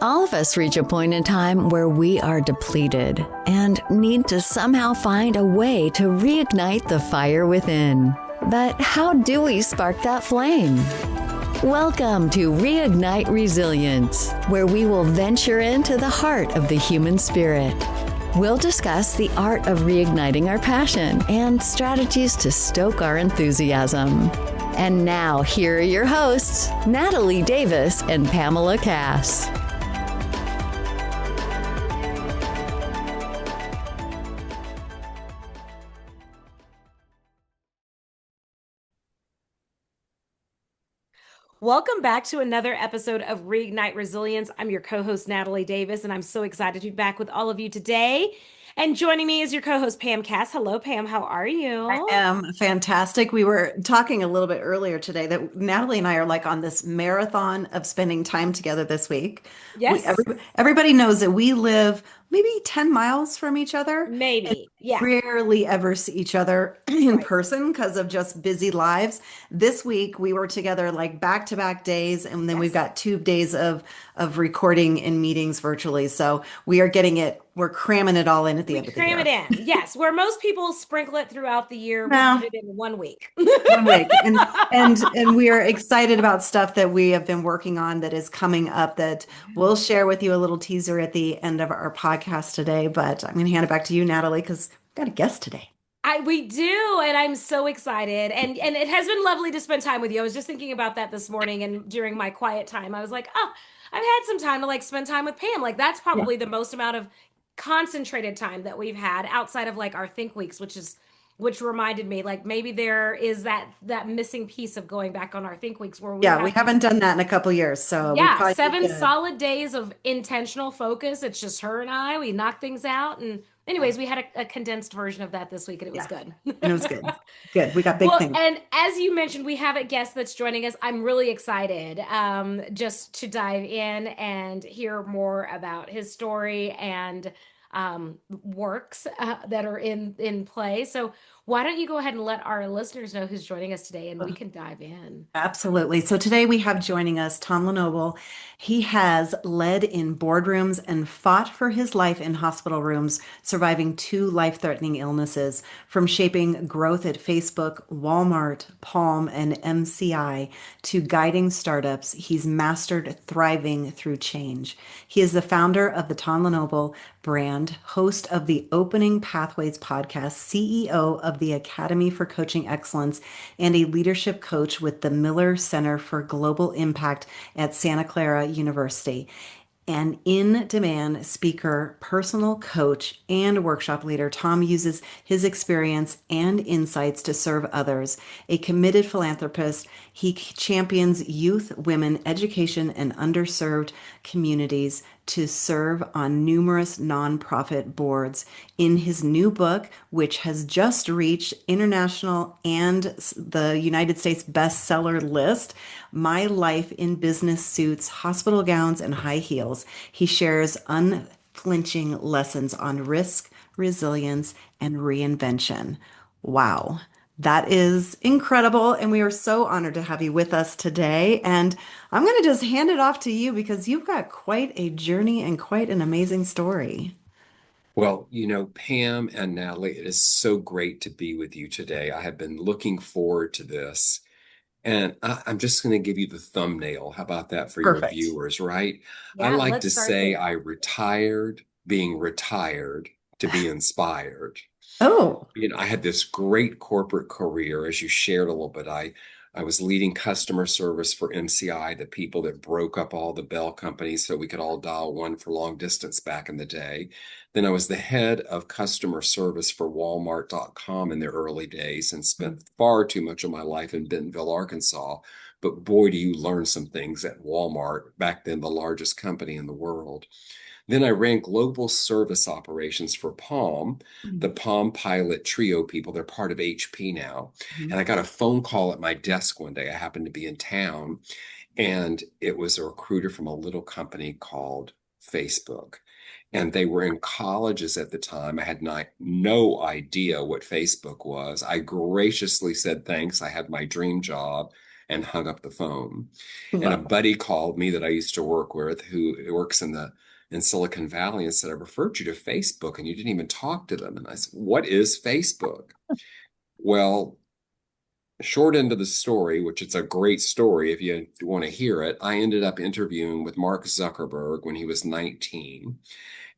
All of us reach a point in time where we are depleted and need to somehow find a way to reignite the fire within. But how do we spark that flame? Welcome to Reignite Resilience, where we will venture into the heart of the human spirit. We'll discuss the art of reigniting our passion and strategies to stoke our enthusiasm. And now, here are your hosts, Natalie Davis and Pamela Cass. Welcome back to another episode of Reignite Resilience. I'm your co-host, Natalie Davis, and I'm so excited to be back with all of you today. And joining me is your co-host, Pam Cass. Hello, Pam. How are you? I am fantastic. We were talking a little bit earlier today that Natalie and I are like on this marathon of spending time together this week. Yes. Everybody knows that we live maybe 10 miles from each other. Maybe. Yeah. Rarely ever see each other in Right. person because of just busy lives. This week we were together like back-to-back days, and then we've Yes. got 2 days of recording and meetings virtually. So we're cramming it all in at the We end of the cram it year. in. Yes. Where most people sprinkle it throughout the year, we put Well, it in 1 week. 1 week. And we are excited about stuff that we have been working on that is coming up that we'll share with you, a little teaser at the end of our podcast today. But I'm going to hand it back to you, Natalie, because we've got a guest today. We do, and I'm so excited. And it has been lovely to spend time with you. I was just thinking about that this morning, and during my quiet time, I was like, oh, I've had some time to like spend time with Pam. Like that's Yeah. probably the most amount of concentrated time that we've had outside of like our think weeks, which reminded me like maybe there is that missing piece of going back on our think weeks where we Yeah, we have haven't done that in a couple years, so we yeah, probably need 7 to. solid days of intentional focus. It's just her and I. We knock things out. And Yeah, anyways, we had a condensed version of that this week and it was yeah, good. and it was good. Good. We got big Well, things. and as you mentioned, we have a guest that's joining us. I'm really excited just to dive in and hear more about his story and works that are in play. So why don't you go ahead and let our listeners know who's joining us today and we can dive in. Absolutely. So today we have joining us Tom LeNoble. He has led in boardrooms and fought for his life in hospital rooms, surviving 2 life-threatening illnesses, from shaping growth at Facebook, Walmart, Palm, and MCI to guiding startups. He's mastered thriving through change. He is the founder of the Tom LeNoble brand, host of the Opening Pathways podcast, CEO of the Academy for Coaching Excellence, and a leadership coach with the Miller Center for Global Impact at Santa Clara University. An in-demand speaker, personal coach, and workshop leader, Tom uses his experience and insights to serve others. A committed philanthropist, he champions youth, women, education, and underserved communities to serve on numerous nonprofit boards. In his new book, which has just reached international and the United States bestseller list, My Life in Business Suits, Hospital Gowns, and High Heels, he shares unflinching lessons on risk, resilience, and reinvention. Wow. That is incredible. And we are so honored to have you with us today. And I'm going to just hand it off to you because you've got quite a journey and quite an amazing story. Well, Pam and Natalie, it is so great to be with you today. I have been looking forward to this. And I'm just going to give you the thumbnail. How about that for your Perfect. viewers, right? I Yeah, like let's to start say there. I retired being retired to be inspired. Oh, I had this great corporate career, as you shared a little bit. I was leading customer service for MCI, the people that broke up all the bell companies so we could all dial one for long distance back in the day. Then I was the head of customer service for Walmart.com in the early days and spent far too much of my life in Bentonville, Arkansas. But boy, do you learn some things at Walmart, back then the largest company in the world. Then I ran global service operations for Palm, the Palm Pilot Trio people. They're part of HP now. mhm. And I got a phone call at my desk one day. I happened to be in town, and it was a recruiter from a little company called Facebook. And they were in colleges at the time. I had no idea what Facebook was. I graciously said thanks. I had my dream job. and hung up the phone. And a Wow. buddy called me that I used to work with, who works in Silicon Valley, and said, I referred you to Facebook and you didn't even talk to them. And I said, what is Facebook? Well, short end of the story, which it's a great story if you want to hear it, I ended up interviewing with Mark Zuckerberg when he was 19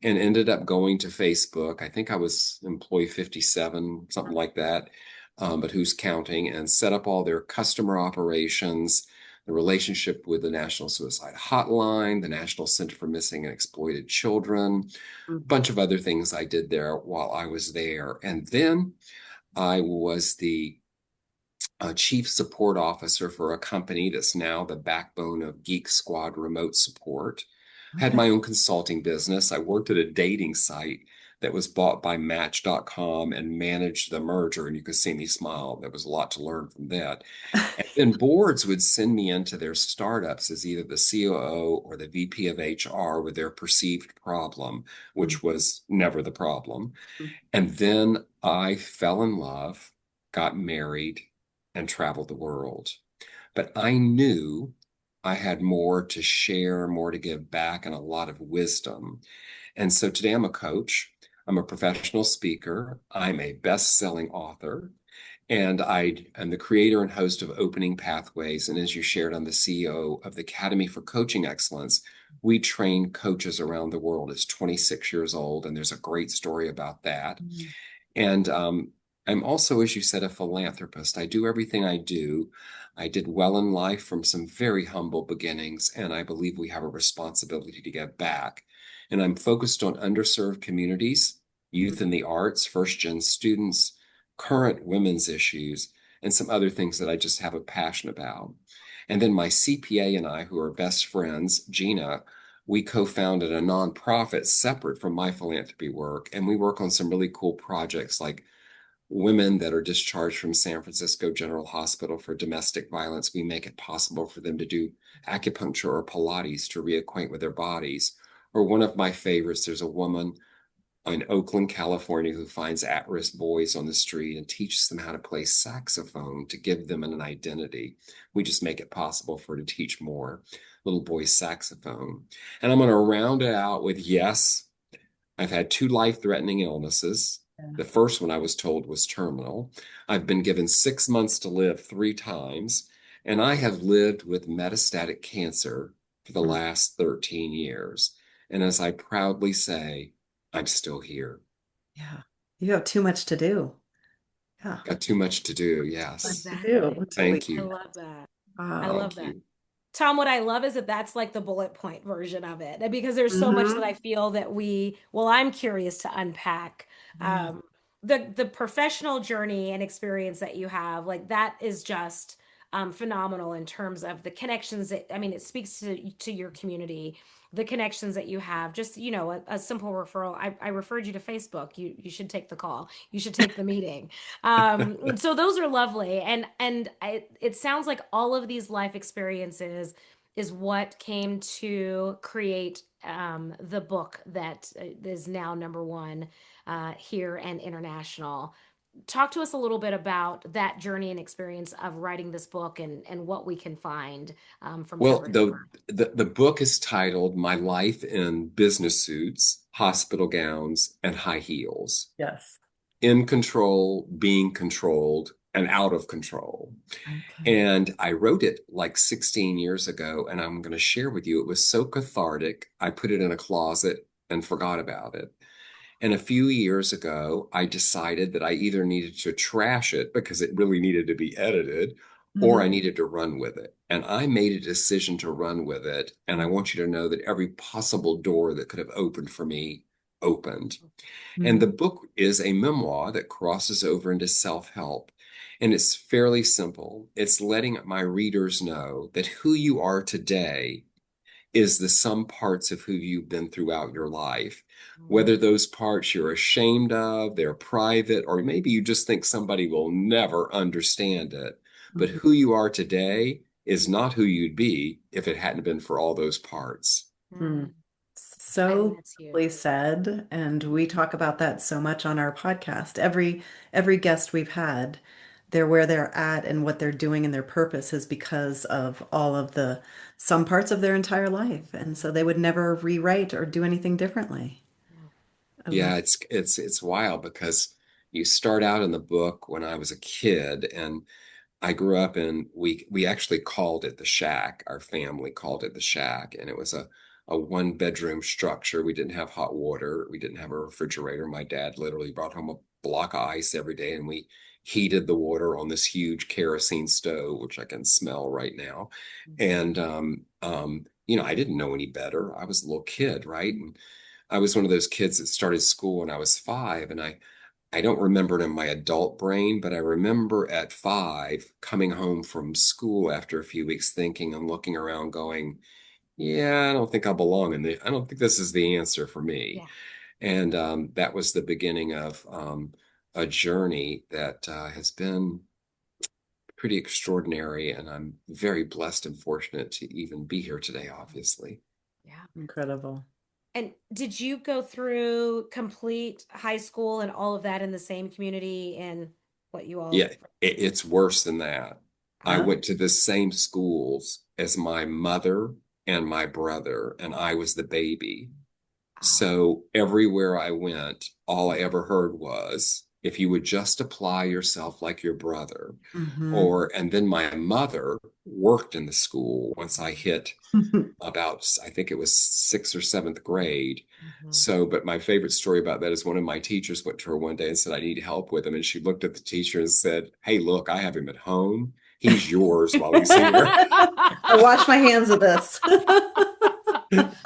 and ended up going to Facebook. I think I was employee 57, something like that, but who's counting, and set up all their customer operations, the relationship with the National Suicide Hotline, the National Center for Missing and Exploited Children, a bunch of other things I did there while I was there. And then I was the chief support officer for a company that's now the backbone of Geek Squad remote support. Had Okay. my own consulting business. I worked at a dating site that was bought by Match.com and managed the merger. And you could see me smile. There was a lot to learn from that. And then boards would send me into their startups as either the COO or the VP of HR with their perceived problem, which was never the problem. And then I fell in love, got married, and traveled the world. But I knew I had more to share, more to give back, and a lot of wisdom. And so today I'm a coach, I'm a professional speaker, I'm a best-selling author, and I am the creator and host of Opening Pathways. And as you shared, I'm the CEO of the Academy for Coaching Excellence. We train coaches around the world. It's 26 years old, and there's a great story about that. And I'm also, as you said, a philanthropist. I do everything I do. I did well in life from some very humble beginnings, and I believe we have a responsibility to give back. And I'm focused on underserved communities, youth in the arts, first-gen students, current women's issues, and some other things that I just have a passion about. And then my CPA and I, who are best friends, Gina, we co-founded a nonprofit separate from my philanthropy work, and we work on some really cool projects like women that are discharged from San Francisco General Hospital for domestic violence. We make it possible for them to do acupuncture or Pilates to reacquaint with their bodies. Or one of my favorites, there's a woman in Oakland, California, who finds at-risk boys on the street and teaches them how to play saxophone to give them an identity. We just make it possible for her to teach more little boys saxophone. And I'm going to round it out with, yes, I've had 2 life-threatening illnesses. The first one I was told was terminal. I've been given 6 months to live 3 times, and I have lived with metastatic cancer for the last 13 years. And as I proudly say, I'm still here. Yeah. You have too much to do. Yeah. Got too much to do. Yes. Exactly. Thank I you. love that. I Wow. love Thank that. you. Tom, what I love is that that's like the bullet point version of it. And because there's so much that I feel that I'm curious to unpack. Yeah. The professional journey and experience that you have, like that is just phenomenal in terms of the connections that, I mean, it speaks to your community, the connections that you have. Just, a simple referral. I referred you to Facebook. You should take the call. You should take the meeting. So those are lovely. It sounds like all of these life experiences is what came to create the book that is now #1 here and international. Talk to us a little bit about that journey and experience of writing this book and what we can find from Well, cover to cover. the book is titled My Life in Business Suits, Hospital Gowns, and High Heels. Yes. In control, being controlled, and out of control. Okay. And I wrote it like 16 years ago, and I'm going to share with you, it was so cathartic. I put it in a closet and forgot about it. And a few years ago, I decided that I either needed to trash it because it really needed to be edited, or I needed to run with it. And I made a decision to run with it. And I want you to know that every possible door that could have opened for me opened. And the book is a memoir that crosses over into self-help. And it's fairly simple. It's letting my readers know that who you are today is the sum parts of who you've been throughout your life. Whether those parts you're ashamed of, they're private, or maybe you just think somebody will never understand it. But who you are today is not who you'd be if it hadn't been for all those parts. I So think that's beautifully huge. said, and we talk about that so much on our podcast. Every guest we've had, they're where they're at and what they're doing and their purpose is because of all of the some parts of their entire life. And so they would never rewrite or do anything differently. Yeah. I love. Yeah, it's wild because you start out in the book when I was a kid, and I grew up in we actually called it the shack. Our family called it the shack, and it was a one bedroom structure. We didn't have hot water. We didn't have a refrigerator. My dad literally brought home a block of ice every day, and we heated the water on this huge kerosene stove, which I can smell right now. And I didn't know any better. I was a little kid, right? And I was one of those kids that started school when I was 5, and I don't remember it in my adult brain, but I remember at 5 coming home from school after a few weeks thinking and looking around going, yeah, I don't think I belong I don't think this is the answer for me. Yeah. And that was the beginning of a journey that has been pretty extraordinary. And I'm very blessed and fortunate to even be here today, obviously. Yeah. Incredible. And did you go through complete high school and all of that in the same community and what you Yeah, all? it's worse than that. I Huh? went to the same schools as my mother and my brother, and I was the baby. Wow. So everywhere I went, all I ever heard was, if you would just apply yourself like your brother, Mm-hmm. and then my mother worked in the school once I hit about, I think it was 6th or 7th grade. Mhm. So, but my favorite story about that is one of my teachers went to her one day and said, I need help with him. And she looked at the teacher and said, hey, look, I have him at home. He's yours while he's here. I wash my hands of this.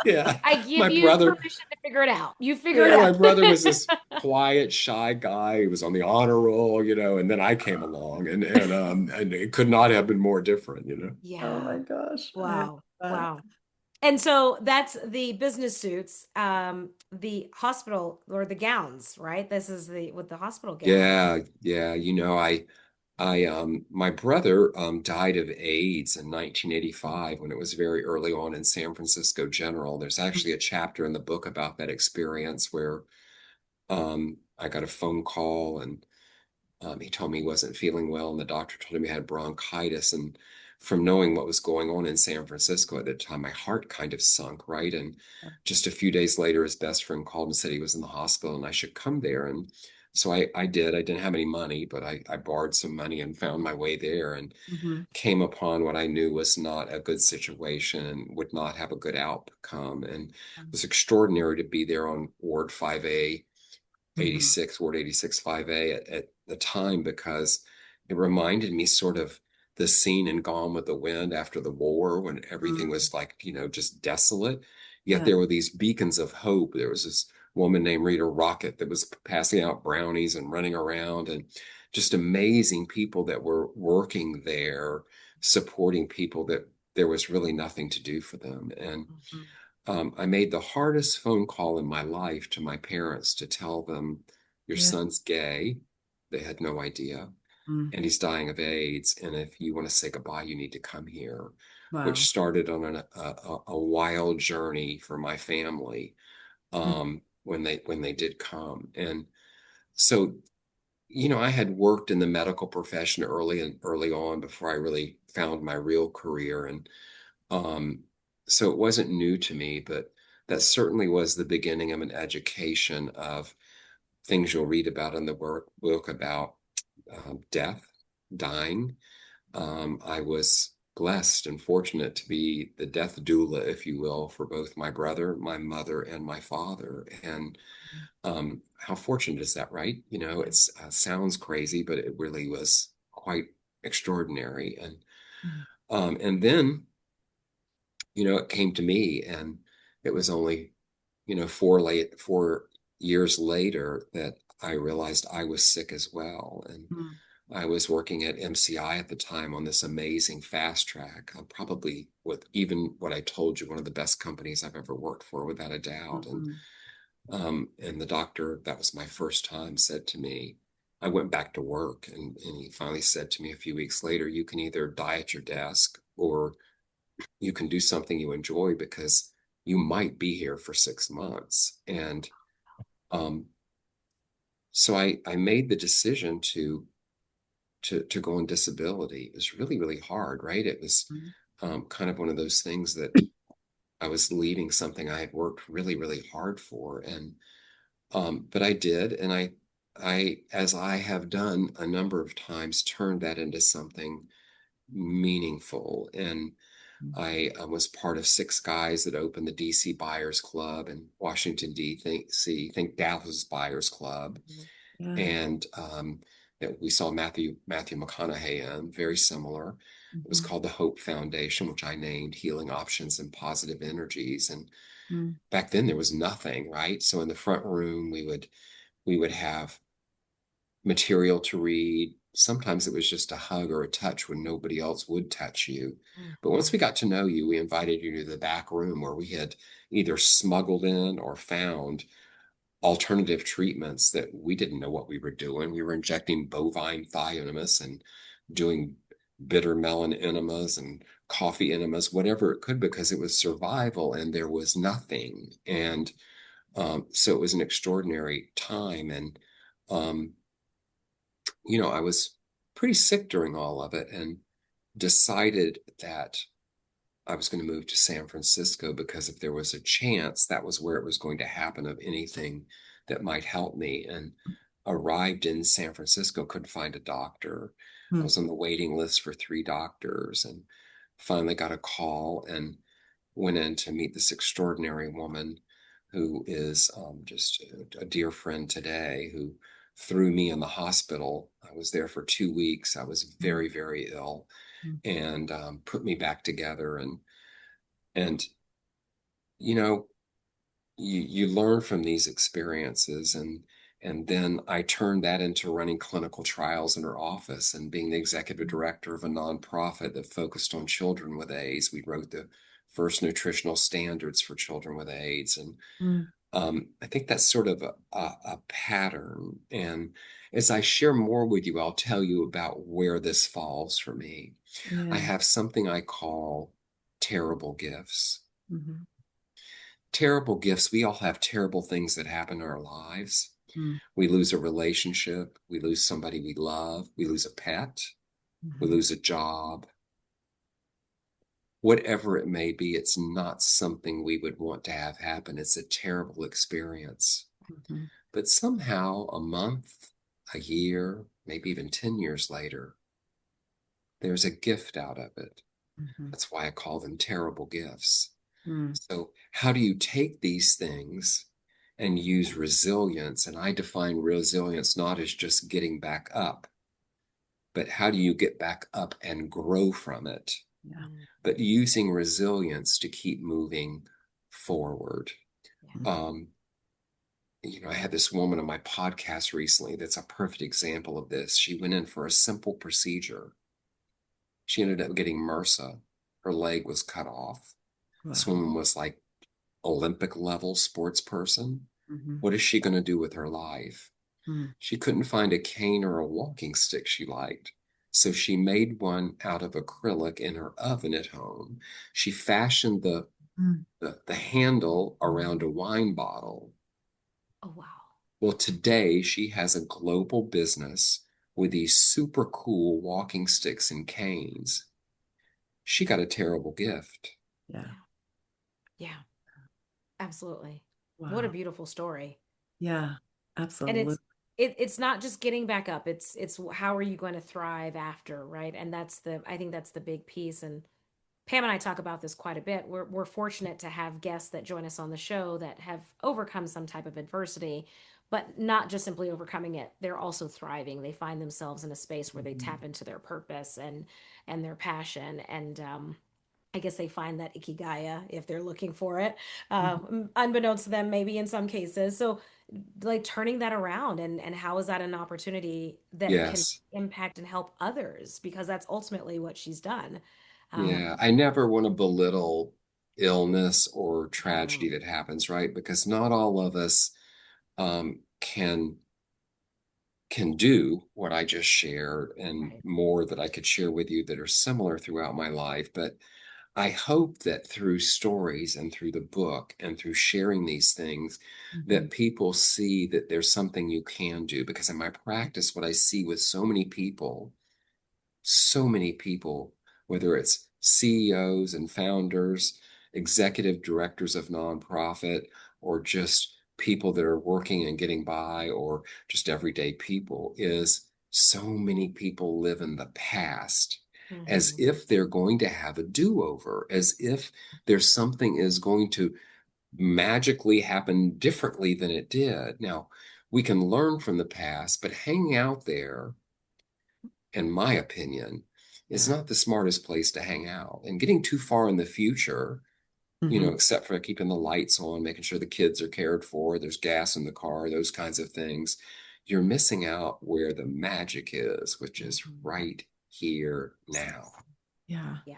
Yeah. I My give you brother, permission to figure it out. You figure it yeah, my out. brother was this quiet, shy guy. He was on the honor roll, and then I came along and it could not have been more different. Oh Yeah. my gosh. I love Wow. that. Wow. And so that's the business suits, the hospital or the gowns, right? This is the with the hospital gown. Yeah, yeah. My brother died of AIDS in 1985 when it was very early on in San Francisco General. There's actually a chapter in the book about that experience where I got a phone call and he told me he wasn't feeling well, and the doctor told him he had bronchitis. And from knowing what was going on in San Francisco at the time, my heart kind of sunk, right? And just a few days later, his best friend called and said he was in the hospital and I should come there. And so I did. I didn't have any money, but I borrowed some money and found my way there and Mm-hmm. came upon what I knew was not a good situation and would not have a good outcome. And it was extraordinary to be there on Ward 5A Mm-hmm. 86, Ward 86 5A at the time because it reminded me sort of the scene in Gone with the Wind after the war when everything Mm-hmm. was like, just desolate. Yet Yeah. there were these beacons of hope. There was this woman named Rita Rocket that was passing out brownies and running around and just amazing people that were working there, supporting people that there was really nothing to do for them. And Mm-hmm. I made the hardest phone call in my life to my parents to tell them, your Yeah. son's gay. They had no idea. Mm. And he's dying of AIDS. And if you want to say goodbye, you need to come here, which Wow. started on a wild journey for my family Mm. when they did come. And so, I had worked in the medical profession early on before I really found my real career. And um, so it wasn't new to me, but that certainly was the beginning of an education of things you'll read about in the book about death, dying. I was blessed and fortunate to be the death doula, if you will, for both my brother, my mother, and my father. And how fortunate is that, right? It sounds crazy, but it really was quite extraordinary. Mm. And then it came to me, and it was only, 4 years later that I realized I was sick as well. And Mm. I was working at MCI at the time on this amazing fast track, probably with even what I told you, one of the best companies I've ever worked for, without a doubt. And Mhm. and the doctor, that was my first time, said to me, I went back to work, and he finally said to me a few weeks later, you can either die at your desk or you can do something you enjoy because you might be here for 6 months. And um, so I made the decision to to go on disability. It was really, really hard, right? It was kind of one of those things that I was leaving something I had worked really, really hard for. And but I did, and as I have done a number of times, turned that into something meaningful. And I was part of 6 guys that opened the DC Buyers Club in Washington, D.C., think Dallas Buyers Club. Yeah. And that we saw Matthew McConaughey in, very similar. It was called the Hope Foundation, which I named Healing Options and Positive Energies. And back then there was nothing, right? So in the front room, we would have material to read. Sometimes it was just a hug or a touch when nobody else would touch you. But once we got to know you, we invited you to the back room where we had either smuggled in or found alternative treatments that we didn't know what we were doing. We were injecting bovine thigh enemas and doing bitter melon enemas and coffee enemas, whatever it could, because it was survival and there was nothing. And so it was an extraordinary time. And I was pretty sick during all of it and decided that I was going to move to San Francisco because if there was a chance, that was where it was going to happen of anything that might help me. And arrived in San Francisco, couldn't find a doctor. I was on the waiting list for 3 doctors and finally got a call and went in to meet this extraordinary woman who is just a dear friend today, who threw me in the hospital. I was there for 2 weeks. I was very, very ill, and put me back together. And you learn from these experiences, and then I turned that into running clinical trials in her office and being the executive director of a nonprofit that focused on children with AIDS. We wrote the first nutritional standards for children with AIDS. And I think that's sort of a pattern. And as I share more with you, I'll tell you about where this falls for me. Yeah. I have something I call terrible gifts. Mm-hmm. Terrible gifts. We all have terrible things that happen in our lives. We lose a relationship. We lose somebody we love. We lose a pet. We lose a job. Whatever it may be, it's not something we would want to have happen. It's a terrible experience. But somehow a month, a year, maybe even 10 years later, there's a gift out of it. That's why I call them terrible gifts. So how do you take these things and use resilience? And I define resilience not as just getting back up, but how do you get back up and grow from it? Yeah. But using resilience to keep moving forward. I had this woman on my podcast recently that's a perfect example of this. She went in for a simple procedure. She ended up getting MRSA. Her leg was cut off. Wow. This woman was like Olympic level sports person. What is she going to do with her life? She couldn't find a cane or a walking stick she liked. So she made one out of acrylic in her oven at home. She fashioned the handle around a wine bottle. Oh, wow. Well, today she has a global business with these super cool walking sticks and canes. She got a terrible gift. Yeah, absolutely. Wow. What a beautiful story. Yeah, absolutely. And it's not just getting back up. It's how are you going to thrive after, right? And I think that's the big piece. And Pam and I talk about this quite a bit. We're fortunate to have guests that join us on the show that have overcome some type of adversity, but not just simply overcoming it. They're also thriving. They find themselves in a space where they tap into their purpose and their passion. And I guess they find that ikigai if they're looking for it, unbeknownst to them, maybe in some cases. So, like turning that around, and how is that an opportunity that can Yes. impact and help others? Because that's ultimately what she's done. Yeah. I never want to belittle illness or tragedy that happens, right? Because not all of us can do what I just shared and Right. more that I could share with you that are similar throughout my life. But I hope that through stories and through the book and through sharing these things, that people see that there's something you can do. Because in my practice, what I see with so many people so many people, whether it's CEOs and founders, executive directors of nonprofit, or just people that are working and getting by, or just everyday people, is so many people live in the past as Hmm. if they're going to have a do-over, as if there's something is going to magically happen differently than it did. Now, we can learn from the past, but hanging out there, in my opinion, is Yeah. not the smartest place to hang out. And getting too far in the future, Hmm. except for keeping the lights on, making sure the kids are cared for, there's gas in the car, those kinds of things, you're missing out where the magic is, which is Hmm. right here now. Yeah. Yeah.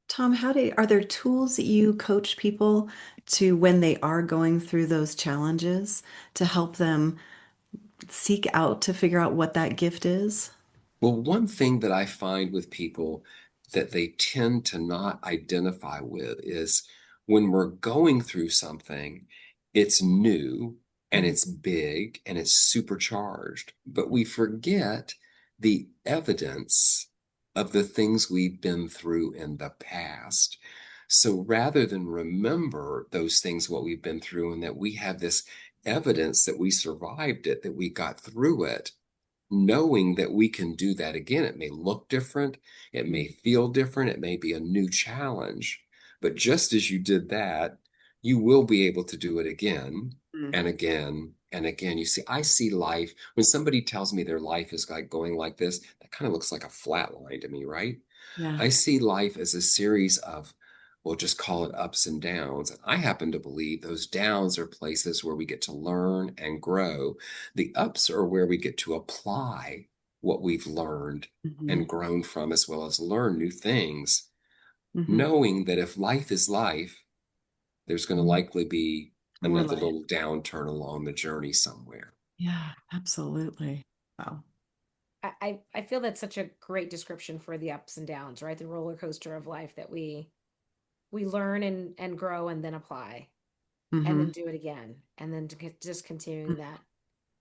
Tom, are there tools that you coach people to when they are going through those challenges to help them seek out to figure out what that gift is? Well, one thing that I find with people that they tend to not identify with is when we're going through something, it's new and Mhm. it's big and it's supercharged, but we forget the evidence of the things we've been through in the past. So rather than remember those things, what we've been through, and that we have this evidence that we survived it, that we got through it, knowing that we can do that again. It may look different, it may feel different, it may be a new challenge, but just as you did that, you will be able to do it again Mhm. and again and again. You see, I see life when somebody tells me their life is like going like this, that kind of looks like a flat line to me, right? Yeah. I see life as a series of, we'll just call it ups and downs. And I happen to believe those downs are places where we get to learn and grow. The ups are where we get to apply what we've learned Hmm. and grown from, as well as learn new things, Hmm. knowing that if life is life, there's going to likely be More another like, little downturn along the journey somewhere. yeah, absolutely. Wow. I feel that's such a great description for the ups and downs, right? The roller coaster of life that we learn and grow and then apply and then Hmm. do it again and then just continuing that.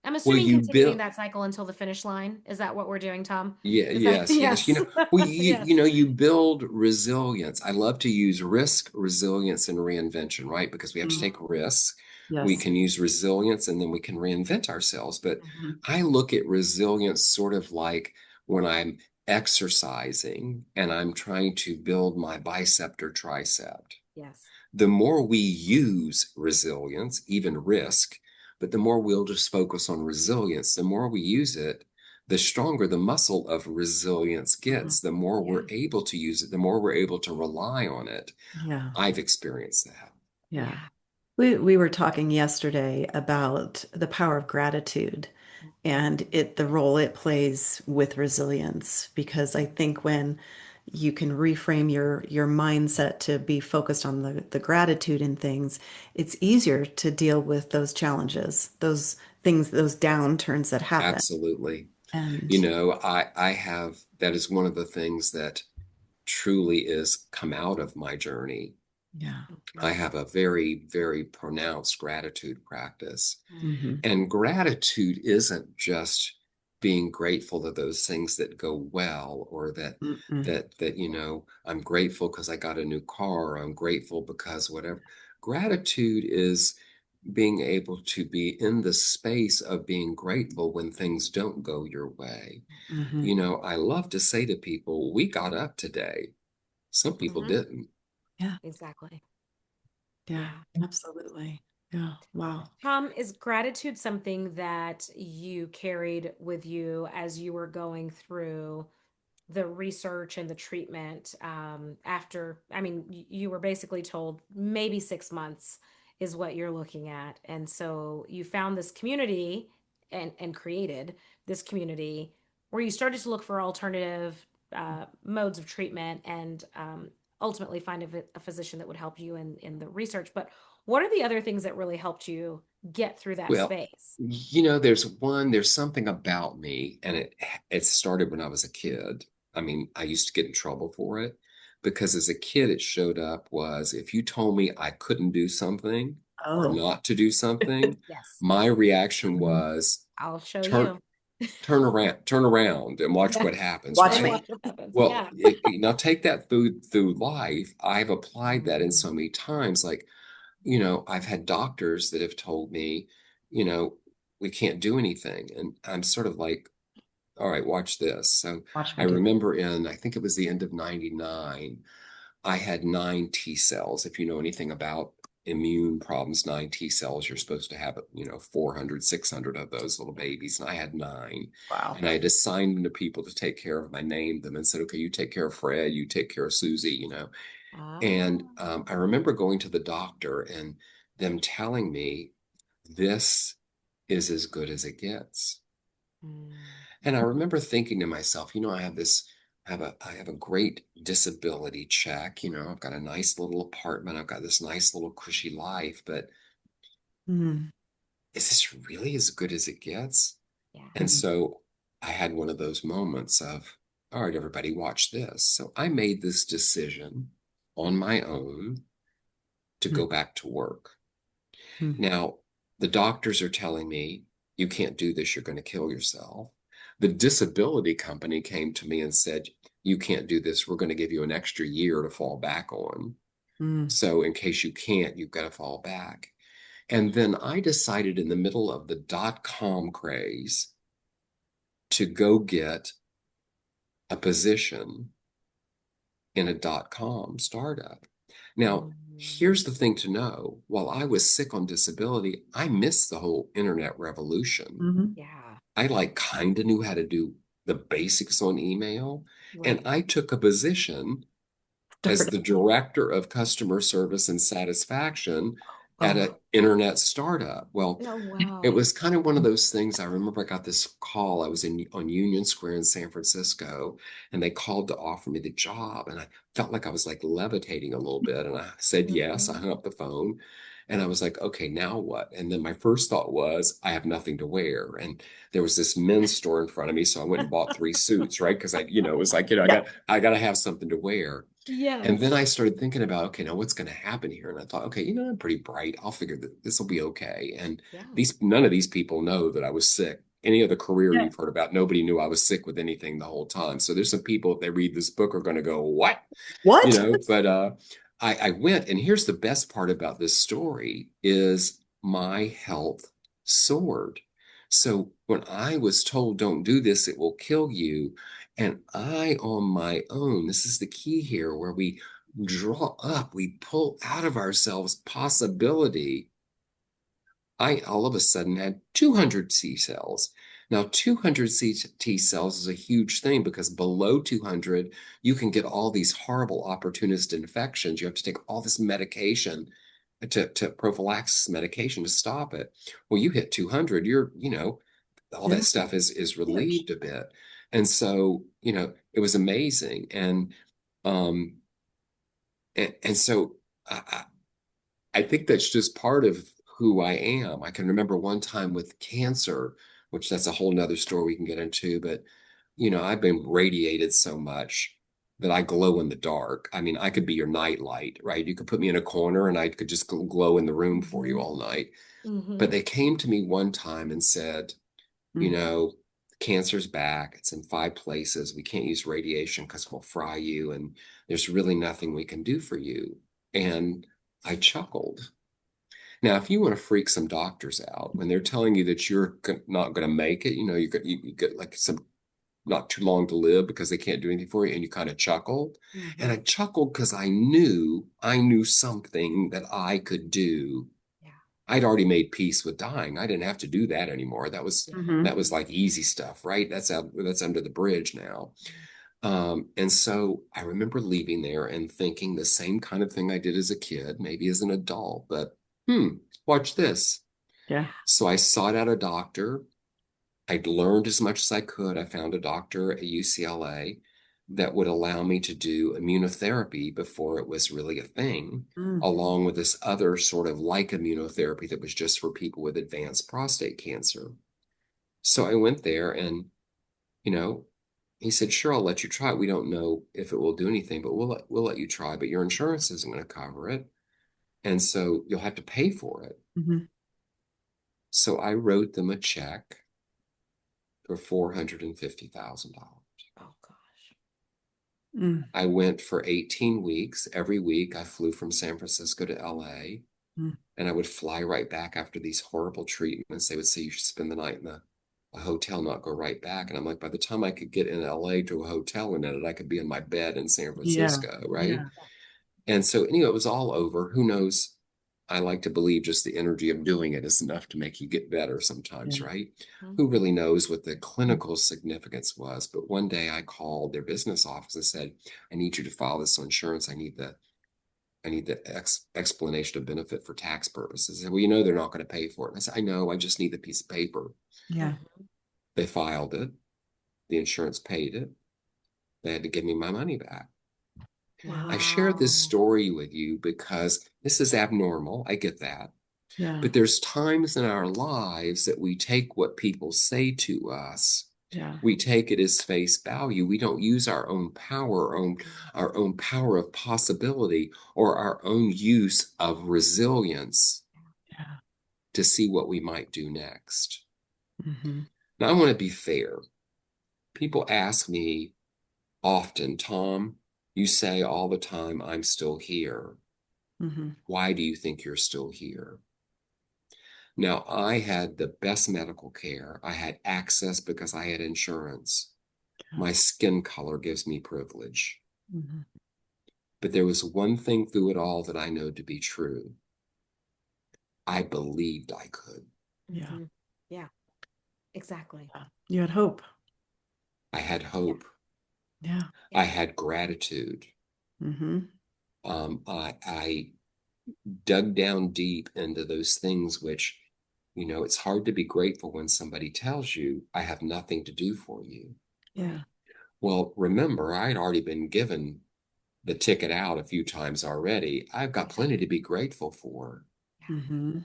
I'm Well, assuming you continuing build. that cycle until the finish line. Is that what we're doing, Tom? Yeah, Is that yes, yes. yes. Well, Yes. you build resilience. I love to use risk, resilience, and reinvention, right? Because we have to Mhm. take risks. We Yes. can use resilience and then we can reinvent ourselves. But Hmm. I look at resilience sort of like when I'm exercising and I'm trying to build my bicep or tricep. Yes. The more we use resilience, even risk, but the more we'll just focus on resilience, the more we use it, the stronger the muscle of resilience Hmm. gets, the more Yeah. we're able to use it, the more we're able to rely on it. Yeah. I've experienced that. Yeah. Yeah. We were talking yesterday about the power of gratitude and the role it plays with resilience, because I think when you can reframe your mindset to be focused on the gratitude in things, it's easier to deal with those challenges, those things, those downturns that happen. Absolutely. And I have, that is one of the things that truly is come out of my journey. yeah. I have a very, very pronounced gratitude practice. Mm. Hmm. And gratitude isn't just being grateful to those things that go well, or Mm-mm. I'm grateful because I got a new car, or I'm grateful because whatever. Gratitude is being able to be in the space of being grateful when things don't go your way. Hmm. I love to say to people, we got up today. Some people Mhm. didn't. Yeah. Exactly. Yeah. Yeah. Absolutely. Yeah. Wow. Tom, is gratitude something that you carried with you as you were going through the research and the treatment after? I mean, you were basically told maybe 6 months is what you're looking at. And so you found this community and created this community where you started to look for alternative modes of treatment and ultimately find a physician that would help you in the research. But what are the other things that really helped you get through that Well, space? there's something about me, and it started when I was a kid. I mean, I used to get in trouble for it because as a kid, it showed up was if you told me I couldn't do something or Oh. not to do something, Yes. my reaction Mhm. was I'll show turn you. turn around and watch Yeah. what happens, Watch And right? me. watch what happens. Well, Yeah. now take that through life. I've applied that in so many times. Like, I've had doctors that have told me, you know, we can't do anything. And I'm sort of like, all right, watch this. So Watch I me do. remember I think it was the end of 99, I had 9 T cells. If you know anything about immune problems, 9 T cells, you're supposed to have, 400, 600 of those little babies. And I had 9. Wow. And I had assigned them to people to take care of them. I named them and said, okay, you take care of Fred, you take care of Susie. And Ah. I remember going to the doctor and them telling me, this is as good as it gets. Mm. And I remember thinking to myself, I have a great disability check. I've got a nice little apartment. I've got this nice little cushy life, but Mm. is this really as good as it gets? Yeah. And so I had one of those moments of, all right, everybody, watch this. So I made this decision on my own to Mm. go back to work. Mm. Now, the doctors are telling me, you can't do this, you're going to kill yourself. The disability company came to me and said, you can't do this, we're going to give you an extra year to fall back on. Mm. So, in case you can't, you've got to fall back. And then I decided in the middle of the .com craze to go get a position in a .com startup. Now, Mm. here's the thing to know. While I was sick on disability, I missed the whole internet revolution. Mhm. Yeah. I like kind of knew how to do the basics on email. And Right. I took a position as Start. the director of customer service and satisfaction at an Oh. internet startup. Well, Oh, it wow. was kind of one of those things. I remember I got this call. I was on Union Square in San Francisco, and they called to offer me the job. And I felt like I was like levitating a little bit. And I said yes. I Mhm. hung up the phone, and I was like, okay, now what? And then my first thought was, I have nothing to wear. And there was this men's store in front of me, so I went and bought 3 suits, right? Because it was like, Yeah. I got to have something to wear. And then Yes. I started thinking about, okay, now what's going to happen here? And I thought, okay, I'm pretty bright. I'll figure that this will be okay. And Yeah. none of these people know that I was sick. Any other career Yeah. you've heard about, nobody knew I was sick with anything the whole time. So there's some people, if they read this book, are going to go, what? What? But I went, and here's the best part about this story is my health soared. So when I was told, don't do this, it will kill you. And I, on my own, this is the key here, where we draw up, we pull out of ourselves possibility. I all of a sudden had 200 T cells. Now, 200 T cells is a huge thing because below 200, you can get all these horrible opportunist infections. You have to take all this medication to prophylaxis medication to stop it. Well, you hit 200, all Yeah. that stuff is Huge. relieved a bit. And so, it was amazing. Um, and so I think that's just part of who I am. I can remember one time with cancer, which that's a whole nother story we can get into, but I've been radiated so much that I glow in the dark. I mean, I could be your night light, right? You could put me in a corner and I could just glow in the room for you Mhm. all night. But Mhm. they came to me one time and said, you Mm. know, cancer's back. It's in 5 places. We can't use radiation because we'll fry you, and there's really nothing we can do for you. And I chuckled. Now, if you want to freak some doctors out when they're telling you that you're not going to make it, you get like some not too long to live because they can't do anything for you, and you kind of chuckled. And I Mhm. chuckled because I knew something that I could do. Yeah. I'd already made peace with dying. I didn't have to do that anymore. That was Yeah. Mhm. that was like easy stuff, right? That's under the bridge now. And so I remember leaving there and thinking the same kind of thing I did as a kid, maybe as an adult, but watch this. Yeah. So I sought out a doctor. I'd learned as much as I could. I found a doctor at UCLA that would allow me to do immunotherapy before it was really a thing, Mm. along with this other sort of like immunotherapy that was just for people with advanced prostate cancer. So I went there and, you know, he said, sure, I'll let you try it. We don't know if it will do anything, but we'll let you try, but your insurance isn't going to cover it. And so you'll have to pay for it. Mhm. So I wrote them a check for $450,000. Oh gosh. Mm. I went for 18 weeks. Every week I flew from San Francisco to LA, Mm. and I would fly right back after these horrible treatments. They would say you should spend the night in a hotel, not go right back. And I'm like, by the time I could get in LA to a hotel in it, I could be in my bed in San Yeah. Francisco, right? Yeah. And so anyway, it was all over. Who knows? I like to believe just the energy of doing it is enough to make you get better sometimes, Yeah. right? Mhm. Who really knows what the clinical significance was? But one day I called their business office and said, I need you to file this on insurance. I need the explanation of benefit for tax purposes. They said, well, you know, they're not going to pay for it. And I said, I know, I just need the piece of paper. Yeah. Mhm. They filed it. The insurance paid it. They had to give me my money back. I share this Wow. story with you because this is abnormal. I get that. Yeah. But there's times in our lives that we take what people say to us, Yeah. we take it as face value. We don't use our own power, our own power of possibility, or our own use of resilience Yeah. to see what we might do next. Mm-hmm. Now, I want to be fair. People ask me often, Tom, you say all the time, I'm still here. Mm-hmm. Why do you think you're still here? Now, I had the best medical care. I had access because I had insurance. Yeah. My skin color gives me privilege. Mm-hmm. But there was one thing through it all that I know to be true. I believed I could. Yeah. Mhm. Yeah. Exactly. You had hope. I had hope. Yeah. I had gratitude. Mm-hmm. I dug down deep into those things which, you know, it's hard to be grateful when somebody tells you, I have nothing to do for you. Yeah. Well, remember, I had already been given the ticket out a few times already. I've got plenty to be grateful for. Mm-hmm.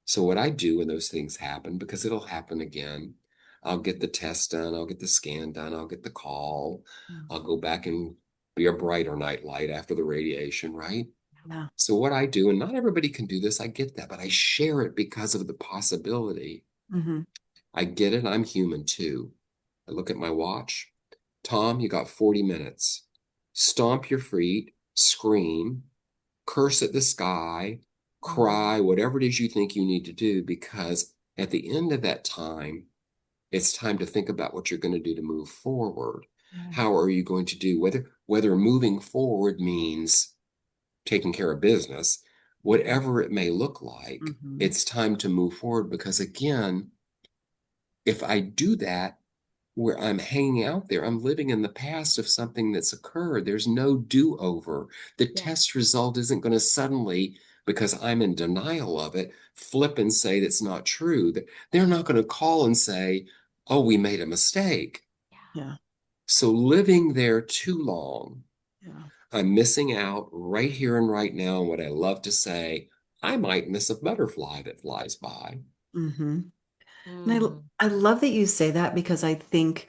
So what I do when those things happen, because it'll happen again, I'll get the test done, I'll get the scan done, I'll get the call, I'll go back and be a brighter night light after the radiation, right? Yeah. So what I do, and not everybody can do this, I get that, but I share it because of the possibility. Mm-hmm. I get it, I'm human too. I look at my watch. Tom, you got 40 minutes. Stomp your feet, scream, curse at the sky, cry, whatever it is you think you need to do, because at the end of that time, it's time to think about what you're going to do to move forward. Yeah. How are you going to do, whether moving forward means taking care of business, whatever it may look like, Mm-hmm. it's time to move forward. Because again, if I do that, where I'm hanging out there, I'm living in the past of something that's occurred. There's no do-over. The test result isn't going to suddenly, because I'm in denial of it, flip and say that's not true. They're not going to call and say, oh, we made a mistake. Yeah. So living there too long, Yeah. I'm missing out right here and right now. And what I love to say, I might miss a butterfly that flies by. Mm-hmm. And Mm. I love that you say that, because I think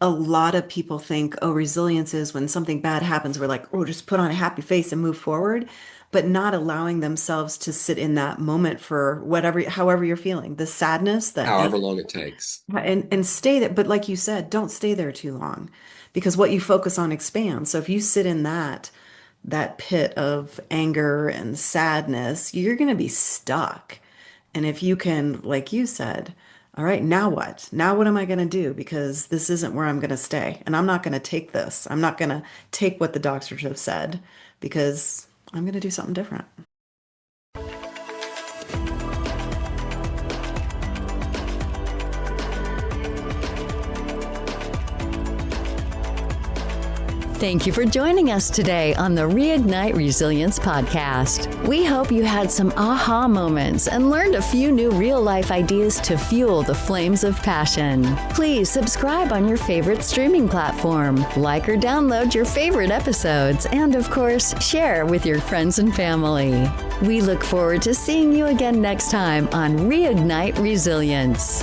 a lot of people think, oh, resilience is when something bad happens, we're like, oh, just put on a happy face and move forward, but not allowing themselves to sit in that moment for however you're feeling, the sadness, the However anger, long it takes. and stay there. But like you said, don't stay there too long, because what you focus on expands. So if you sit in that pit of anger and sadness, you're going to be stuck. And if you can, like you said, all right, now what? Now what am I going to do? Because this isn't where I'm going to stay. And I'm not going to take this. I'm not going to take what the doctors have said, because I'm going to do something different. Thank you for joining us today on the Reignite Resilience podcast. We hope you had some aha moments and learned a few new real-life ideas to fuel the flames of passion. Please subscribe on your favorite streaming platform, like or download your favorite episodes, and of course, share with your friends and family. We look forward to seeing you again next time on Reignite Resilience.